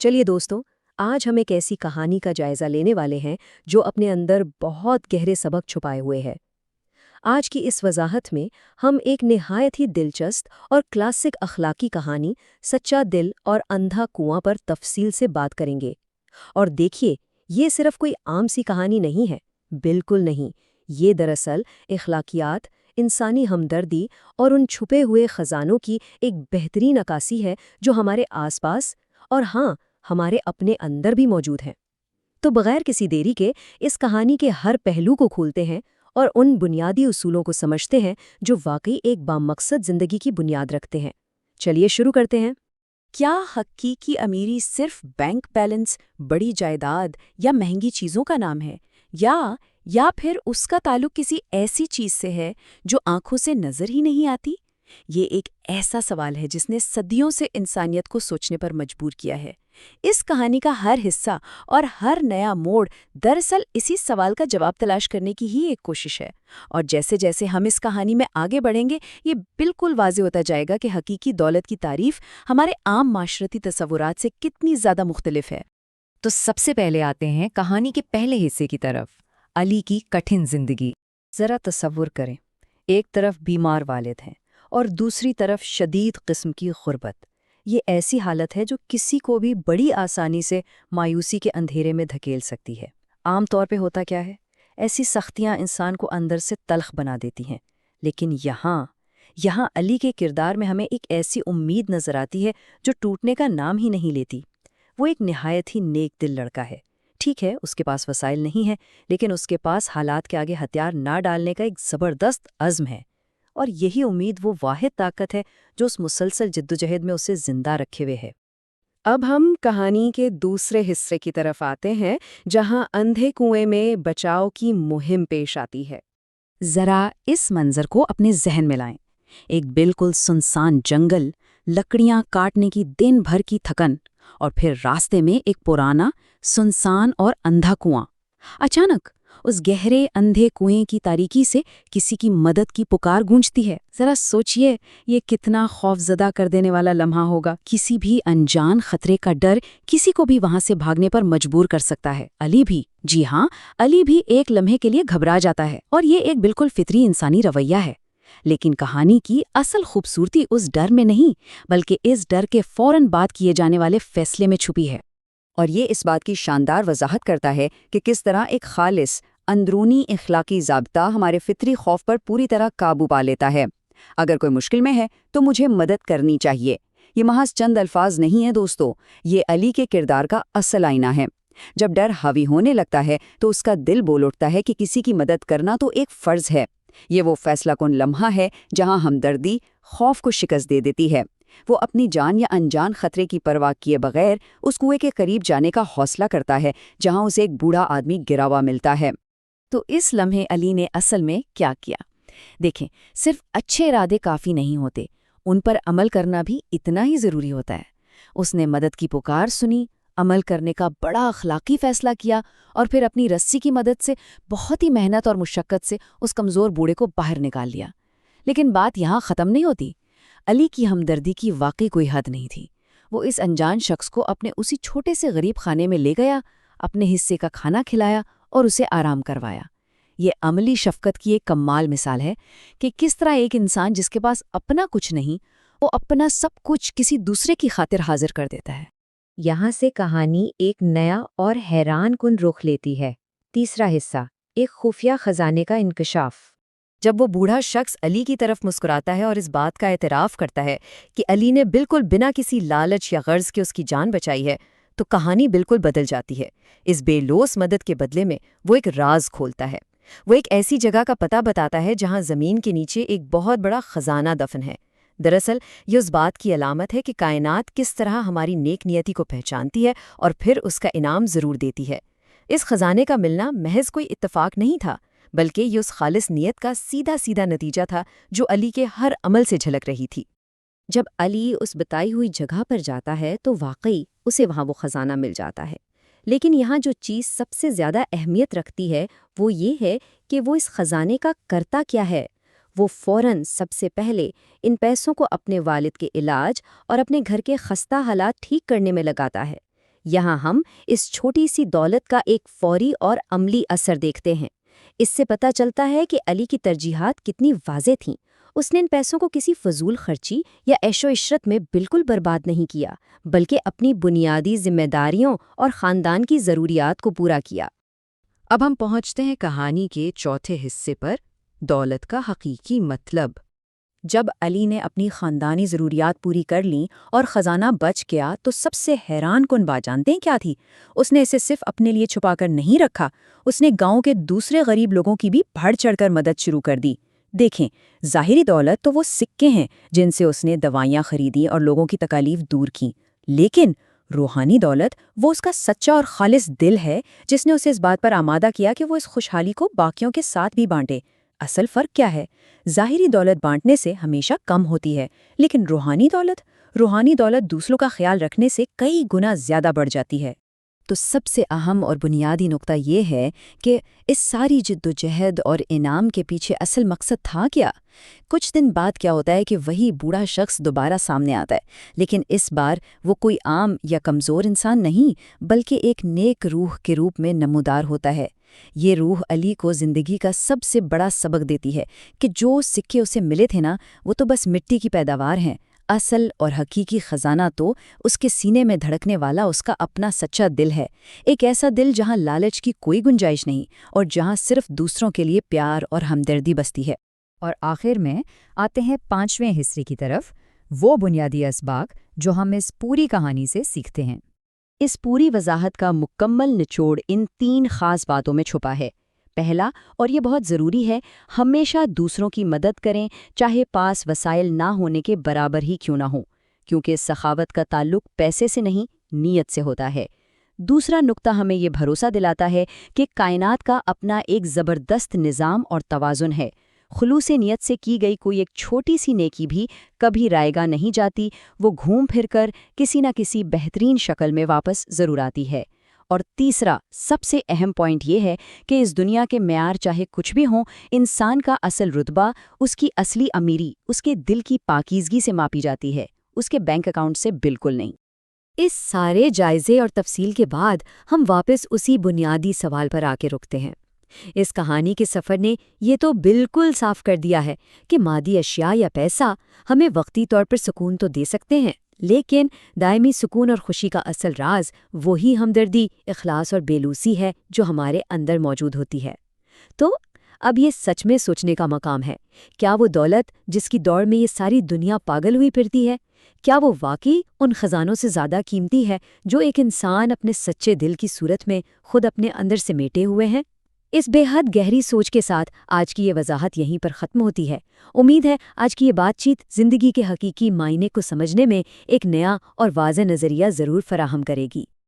چلیے دوستوں، آج ہم ایک ایسی کہانی کا جائزہ لینے والے ہیں جو اپنے اندر بہت گہرے سبق چھپائے ہوئے ہے۔ آج کی اس وضاحت میں ہم ایک نہایت ہی دلچسپ اور کلاسک اخلاقی کہانی سچا دل اور اندھا کنواں پر تفصیل سے بات کریں گے۔ اور دیکھیے، یہ صرف کوئی عام سی کہانی نہیں ہے، بالکل نہیں۔ یہ دراصل اخلاقیات، انسانی ہمدردی اور ان چھپے ہوئے خزانوں کی ایک بہترین عکاسی ہے جو ہمارے آس پاس اور ہاں، ہمارے اپنے اندر بھی موجود ہیں۔ تو بغیر کسی دیری کے اس کہانی کے ہر پہلو کو کھولتے ہیں اور ان بنیادی اصولوں کو سمجھتے ہیں جو واقعی ایک بامقصد زندگی کی بنیاد رکھتے ہیں۔ چلیے شروع کرتے ہیں۔ کیا حقیقی امیری صرف بینک بیلنس، بڑی جائیداد یا مہنگی چیزوں کا نام ہے، یا پھر اس کا تعلق کسی ایسی چیز سے ہے جو آنکھوں سے نظر ہی نہیں آتی؟ یہ ایک ایسا سوال ہے جس نے صدیوں سے انسانیت کو سوچنے پر مجبور کیا ہے۔ اس کہانی کا ہر حصہ اور ہر نیا موڑ دراصل اسی سوال کا جواب تلاش کرنے کی ہی ایک کوشش ہے۔ اور جیسے جیسے ہم اس کہانی میں آگے بڑھیں گے، یہ بالکل واضح ہوتا جائے گا کہ حقیقی دولت کی تعریف ہمارے عام معاشرتی تصورات سے کتنی زیادہ مختلف ہے۔ تو سب سے پہلے آتے ہیں کہانی کے پہلے حصے کی طرف، علی کی کٹھن زندگی۔ ذرا تصور کریں، ایک طرف بیمار والد ہیں اور دوسری طرف شدید قسم کی غربت۔ یہ ایسی حالت ہے جو کسی کو بھی بڑی آسانی سے مایوسی کے اندھیرے میں دھکیل سکتی ہے۔ عام طور پہ ہوتا کیا ہے؟ ایسی سختیاں انسان کو اندر سے تلخ بنا دیتی ہیں، لیکن یہاں علی کے کردار میں ہمیں ایک ایسی امید نظر آتی ہے جو ٹوٹنے کا نام ہی نہیں لیتی۔ وہ ایک نہایت ہی نیک دل لڑکا ہے۔ ٹھیک ہے، اس کے پاس وسائل نہیں ہے، لیکن اس کے پاس حالات کے آگے ہتھیار نہ ڈالنے کا ایک زبردست عزم ہے، اور یہی امید وہ واحد طاقت ہے جو اس مسلسل جدوجہد میں اسے زندہ رکھے ہوئے ہے۔ اب ہم کہانی کے دوسرے حصے کی طرف آتے ہیں، جہاں اندھے کنویں میں بچاؤ کی مہم پیش آتی ہے۔ ذرا اس منظر کو اپنے ذہن میں لائیں۔ ایک بالکل سنسان جنگل، لکڑیاں کاٹنے کی دن بھر کی تھکن، اور پھر راستے میں ایک پرانا، سنسان اور اندھا کنواں۔ اچانک اس گہرے اندھے کنویں کی تاریکی سے کسی کی مدد کی پکار گونجتی ہے۔ ذرا سوچئے، یہ کتنا خوفزدہ کر دینے والا لمحہ ہوگا۔ کسی بھی انجان خطرے کا ڈر کسی کو بھی وہاں سے بھاگنے پر مجبور کر سکتا ہے۔ علی بھی، جی ہاں، علی بھی ایک لمحے کے لیے گھبرا جاتا ہے، اور یہ ایک بالکل فطری انسانی رویہ ہے۔ لیکن کہانی کی اصل خوبصورتی اس ڈر میں نہیں، بلکہ اس ڈر کے فوراً بعد کیے جانے والے فیصلے میں چھپی ہے۔ اور یہ اس بات کی شاندار وضاحت کرتا ہے کہ کس طرح ایک خالص اندرونی اخلاقی ضابطہ ہمارے فطری خوف پر پوری طرح قابو پا لیتا ہے۔ اگر کوئی مشکل میں ہے تو مجھے مدد کرنی چاہیے، یہ محض چند الفاظ نہیں ہیں دوستو، یہ علی کے کردار کا اصل آئینہ ہے۔ جب ڈر حاوی ہونے لگتا ہے تو اس کا دل بول اٹھتا ہے کہ کسی کی مدد کرنا تو ایک فرض ہے۔ یہ وہ فیصلہ کن لمحہ ہے جہاں ہمدردی خوف کو شکست دے دیتی ہے۔ وہ اپنی جان یا انجان خطرے کی پرواہ کیے بغیر اس کنویں کے قریب جانے کا حوصلہ کرتا ہے جہاں اسے ایک بوڑھا آدمی گرا ہوا ملتا ہے۔ تو اس لمحے علی نے اصل میں کیا کیا؟ دیکھیں، صرف اچھے ارادے کافی نہیں ہوتے، ان پر عمل کرنا بھی اتنا ہی ضروری ہوتا ہے۔ اس نے مدد کی پکار سنی، عمل کرنے کا بڑا اخلاقی فیصلہ کیا، اور پھر اپنی رسی کی مدد سے بہت ہی محنت اور مشقت سے اس کمزور بوڑھے کو باہر نکال لیا۔ لیکن بات یہاں ختم نہیں ہوتی۔ علی کی ہمدردی کی واقعی کوئی حد نہیں تھی۔ وہ اس انجان شخص کو اپنے اسی چھوٹے سے غریب خانے میں لے گیا، اپنے حصے کا کھانا کھلایا اور اسے آرام کروایا۔ یہ عملی شفقت کی ایک کمال مثال ہے کہ کس طرح ایک انسان جس کے پاس اپنا کچھ نہیں، وہ اپنا سب کچھ کسی دوسرے کی خاطر حاضر کر دیتا ہے۔ یہاں سے کہانی ایک نیا اور حیران کن رخ لیتی ہے۔ تیسرا حصہ، ایک خفیہ خزانے کا انکشاف۔ جب وہ بوڑھا شخص علی کی طرف مسکراتا ہے اور اس بات کا اعتراف کرتا ہے کہ علی نے بالکل بنا کسی لالچ یا غرض کے اس کی جان بچائی ہے، تو کہانی بالکل بدل جاتی ہے۔ اس بے لوث مدد کے بدلے میں وہ ایک راز کھولتا ہے۔ وہ ایک ایسی جگہ کا پتہ بتاتا ہے جہاں زمین کے نیچے ایک بہت بڑا خزانہ دفن ہے۔ دراصل یہ اس بات کی علامت ہے کہ کائنات کس طرح ہماری نیک نیتی کو پہچانتی ہے اور پھر اس کا انعام ضرور دیتی ہے۔ اس خزانے کا ملنا محض کوئی اتفاق نہیں تھا، بلکہ یہ اس خالص نیت کا سیدھا نتیجہ تھا جو علی کے ہر عمل سے جھلک رہی تھی۔ جب علی اس بتائی ہوئی جگہ پر جاتا ہے تو واقعی اسے وہاں وہ خزانہ مل جاتا ہے۔ لیکن یہاں جو چیز سب سے زیادہ اہمیت رکھتی ہے وہ یہ ہے کہ وہ اس خزانے کا کرتا کیا ہے۔ وہ فوراً سب سے پہلے ان پیسوں کو اپنے والد کے علاج اور اپنے گھر کے خستہ حالات ٹھیک کرنے میں لگاتا ہے۔ یہاں ہم اس چھوٹی سی دولت کا ایک فوری اور عملی اثر دیکھتے ہیں۔ اس سے پتہ چلتا ہے کہ علی کی ترجیحات کتنی واضح تھیں۔ اس نے ان پیسوں کو کسی فضول خرچی یا عیش و عشرت میں بالکل برباد نہیں کیا، بلکہ اپنی بنیادی ذمہ داریوں اور خاندان کی ضروریات کو پورا کیا۔ اب ہم پہنچتے ہیں کہانی کے چوتھے حصے پر، دولت کا حقیقی مطلب۔ جب علی نے اپنی خاندانی ضروریات پوری کر لیں اور خزانہ بچ گیا تو سب سے حیران کن بات جانتے ہیں کیا تھی؟ اس نے اسے صرف اپنے لیے چھپا کر نہیں رکھا، اس نے گاؤں کے دوسرے غریب لوگوں کی بھی بڑھ چڑھ کر مدد شروع کر دی۔ دیکھیں، ظاہری دولت تو وہ سکے ہیں جن سے اس نے دوائیاں خریدی اور لوگوں کی تکالیف دور کیں، لیکن روحانی دولت وہ اس کا سچا اور خالص دل ہے جس نے اسے اس بات پر آمادہ کیا کہ وہ اس خوشحالی کو باقیوں کے ساتھ بھی بانٹے۔ اصل فرق کیا ہے؟ ظاہری دولت بانٹنے سے ہمیشہ کم ہوتی ہے، لیکن روحانی دولت دوسروں کا خیال رکھنے سے کئی گنا زیادہ بڑھ جاتی ہے۔ تو سب سے اہم اور بنیادی نقطہ یہ ہے کہ اس ساری جدوجہد اور انعام کے پیچھے اصل مقصد تھا کیا؟ کچھ دن بعد کیا ہوتا ہے کہ وہی بوڑھا شخص دوبارہ سامنے آتا ہے، لیکن اس بار وہ کوئی عام یا کمزور انسان نہیں، بلکہ ایک نیک روح کے روپ میں نمودار ہوتا ہے۔ یہ روح علی کو زندگی کا سب سے بڑا سبق دیتی ہے کہ جو سکے اسے ملے تھے نا، وہ تو بس مٹی کی پیداوار ہیں۔ اصل اور حقیقی خزانہ تو اس کے سینے میں دھڑکنے والا اس کا اپنا سچا دل ہے، ایک ایسا دل جہاں لالچ کی کوئی گنجائش نہیں اور جہاں صرف دوسروں کے لیے پیار اور ہمدردی بستی ہے۔ اور آخر میں آتے ہیں 5ویں حصے کی طرف، وہ بنیادی اسباق جو ہم اس پوری کہانی سے سیکھتے ہیں۔ اس پوری وضاحت کا مکمل نچوڑ ان 3 خاص باتوں میں چھپا ہے۔ پہلا، اور یہ بہت ضروری ہے، ہمیشہ دوسروں کی مدد کریں، چاہے پاس وسائل نہ ہونے کے برابر ہی کیوں نہ ہو، کیونکہ سخاوت کا تعلق پیسے سے نہیں، نیت سے ہوتا ہے۔ دوسرا نقطہ ہمیں یہ بھروسہ دلاتا ہے کہ کائنات کا اپنا ایک زبردست نظام اور توازن ہے۔ خلوص نیت سے کی گئی کوئی ایک چھوٹی سی نیکی بھی کبھی رائیگاں نہیں جاتی، وہ گھوم پھر کر کسی نہ کسی بہترین شکل میں واپس ضرور آتی ہے۔ اور تیسرا، سب سے اہم پوائنٹ یہ ہے کہ اس دنیا کے معیار چاہے کچھ بھی ہوں، انسان کا اصل رتبہ، اس کی اصلی امیری، اس کے دل کی پاکیزگی سے ماپی جاتی ہے، اس کے بینک اکاؤنٹ سے بالکل نہیں۔ اس سارے جائزے اور تفصیل کے بعد ہم واپس اسی بنیادی سوال پر آ کے رکتے ہیں۔ اس کہانی کے سفر نے یہ تو بالکل صاف کر دیا ہے کہ مادی اشیاء یا پیسہ ہمیں وقتی طور پر سکون تو دے سکتے ہیں، لیکن دائمی سکون اور خوشی کا اصل راز وہی ہمدردی، اخلاص اور بےلوسی ہے جو ہمارے اندر موجود ہوتی ہے۔ تو اب یہ سچ میں سوچنے کا مقام ہے، کیا وہ دولت جس کی دوڑ میں یہ ساری دنیا پاگل ہوئی پھرتی ہے، کیا وہ واقعی ان خزانوں سے زیادہ قیمتی ہے جو ایک انسان اپنے سچے دل کی صورت میں خود اپنے اندر سمیٹے ہوئے ہیں؟ اس بے حد گہری سوچ کے ساتھ آج کی یہ وضاحت یہیں پر ختم ہوتی ہے۔ امید ہے آج کی یہ بات چیت زندگی کے حقیقی معنی کو سمجھنے میں ایک نیا اور واضح نظریہ ضرور فراہم کرے گی۔